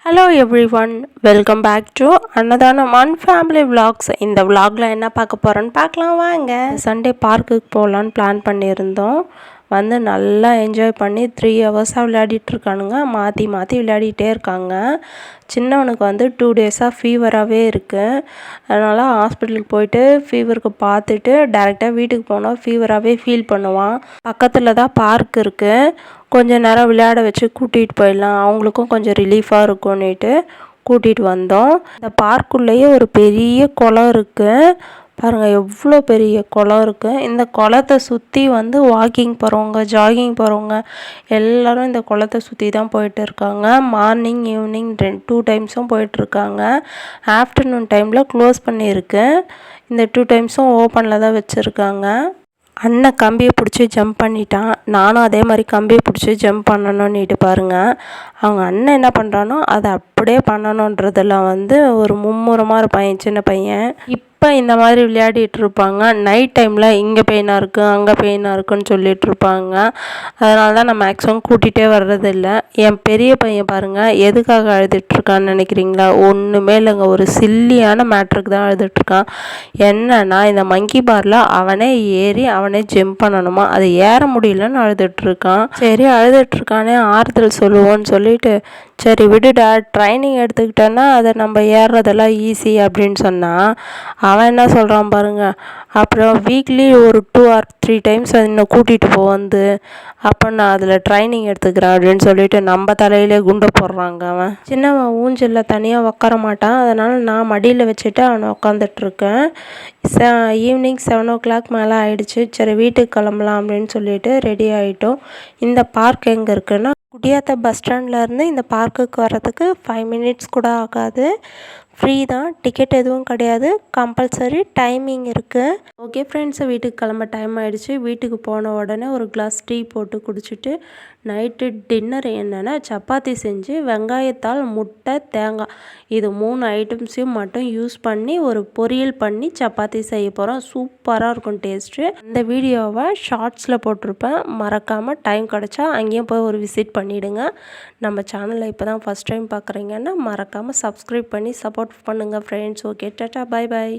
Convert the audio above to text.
Hello everyone, welcome back to Annadanam one family vlogs. இந்த விலாகில் என்ன பார்க்க போகிறோன்னு பார்க்கலாம் வாங்க. சண்டே பார்க்குக்கு போகலான்னு பிளான் பண்ணியிருந்தோம். நல்லா என்ஜாய் பண்ணி 3 ஹவர்ஸாக விளையாடிட்டுருக்கானுங்க. மாற்றி மாற்றி விளையாடிட்டே இருக்காங்க. சின்னவனுக்கு 2 டேஸாக ஃபீவராகவே இருக்குது. அதனால் ஹாஸ்பிட்டலுக்கு போயிட்டு ஃபீவருக்கு பார்த்துட்டு டேரெக்டாக வீட்டுக்கு போனால் ஃபீவராகவே ஃபீல் பண்ணுவான். பக்கத்தில் தான் பார்க் இருக்குது. கொஞ்சம் நேரம் விளையாட வச்சு கூட்டிகிட்டு போயிடலாம், அவங்களுக்கும் கொஞ்சம் ரிலீஃபாக இருக்கும்னுட்டு கூட்டிகிட்டு வந்தோம். இந்த பார்க்குள்ளேயே ஒரு பெரிய குளம் இருக்குது. பாருங்கள், எவ்வளோ பெரிய குளம் இருக்குது. இந்த குளத்தை சுற்றி வாக்கிங் போகிறவங்க, ஜாகிங் போகிறவங்க எல்லோரும் இந்த குளத்தை சுற்றி தான் போயிட்டு இருக்காங்க. மார்னிங் ஈவினிங் 2 டைம்ஸும் போயிட்டுருக்காங்க. ஆஃப்டர்நூன் டைமில் க்ளோஸ் பண்ணியிருக்கு. இந்த 2 டைம்ஸும் ஓப்பனில் தான் வச்சுருக்காங்க. அண்ணன் கம்பியை பிடிச்சி ஜம்ப் பண்ணிட்டான். நானும் அதே மாதிரி கம்பியை பிடிச்சி ஜம்ப் பண்ணணுன்னுட்டு பாருங்கள். அவங்க அண்ணன் என்ன பண்ணுறானோ அதை அப்படியே பண்ணணுன்றதெல்லாம் ஒரு மும்முரமாக இருப்பான் என் சின்ன பையன். இப்போ இந்த மாதிரி விளையாடிட்டு இருப்பாங்க. நைட் டைமில் இங்கே பெயினாக இருக்குது, அங்கே பெயினாக இருக்குன்னு சொல்லிகிட்டு இருப்பாங்க. அதனால தான் நான் மேக்ஸிமம் கூட்டிகிட்டே வர்றதில்லை. என் பெரிய பையன் பாருங்கள், எதுக்காக அழுதுட்ருக்கான்னு நினைக்கிறீங்களா? ஒன்றுமே இல்லைங்க, ஒரு சில்லியான மேட்ருக்கு தான் அழுதுட்ருக்கான். என்னன்னா, இந்த மங்கி பாரில் அவனே ஏறி அவனே ஜம்ப் பண்ணணுமா, அது ஏற முடியலன்னு அழுதுட்ருக்கான். சரி, அழுதுட்ருக்கானே ஆறுதல் சொல்லுவோன்னு சொல்லிட்டு, சரி விடுடா, ட்ரைனிங் எடுத்துக்கிட்டோன்னா அதை நம்ம ஏறுறதெல்லாம் ஈஸி அப்படின்னு சொன்னால், அவன் என்ன சொல்கிறான் பாருங்கள். அப்புறம் வீக்லி ஒரு 2 or 3 டைம்ஸ் இன்னும் கூட்டிகிட்டு போ அப்போ நான் அதில் ட்ரைனிங் எடுத்துக்கிறேன் அப்படின்னு சொல்லிட்டு நம்ம தலையிலே குண்டை போடுறாங்க. அவன் சின்னவன் ஊஞ்சலில் தனியாக உட்கார மாட்டான். அதனால் நான் மடியில் வச்சுட்டு அவனை உட்காந்துட்ருக்கேன். ஈவினிங் 7 o'clock மேலே ஆயிடுச்சு. சரி வீட்டுக்கு கிளம்பலாம் அப்படின்னு சொல்லிட்டு ரெடி ஆகிட்டோம். இந்த பார்க் எங்கே இருக்குன்னா, குடியாத்த பஸ் ஸ்டாண்ட்லேருந்து இந்த பார்க்குக்கு வர்றதுக்கு 5 minutes கூட ஆகாது. ஃப்ரீ தான், டிக்கெட் எதுவும் கிடையாது, கம்பல்சரி டைமிங் இருக்குது. ஓகே ஃப்ரெண்ட்ஸு, வீட்டுக்கு கிளம்ப டைம் ஆகிடுச்சு. வீட்டுக்கு போன உடனே ஒரு கிளாஸ் டீ போட்டு குடிச்சிட்டு நைட்டு டின்னர் என்னென்னா சப்பாத்தி செஞ்சு வெங்காயத்தால், முட்டை, தேங்காய் இது 3 ஐட்டம்ஸையும் மட்டும் யூஸ் பண்ணி ஒரு பொரியல் பண்ணி சப்பாத்தி செய்ய போகிறோம். சூப்பராக இருக்கும் டேஸ்ட்டு. இந்த வீடியோவை ஷார்ட்ஸில் போட்டிருப்பேன், மறக்காமல் டைம் கிடச்சா அங்கேயும் போய் ஒரு விசிட் பண்ணிவிடுங்க. நம்ம சேனலை இப்போ தான் ஃபஸ்ட் டைம் பார்க்குறீங்கன்னா மறக்காமல் சப்ஸ்கிரைப் பண்ணி சப்போர்ட் பண்ணுங்கள் friends. Okay, Tata, bye bye.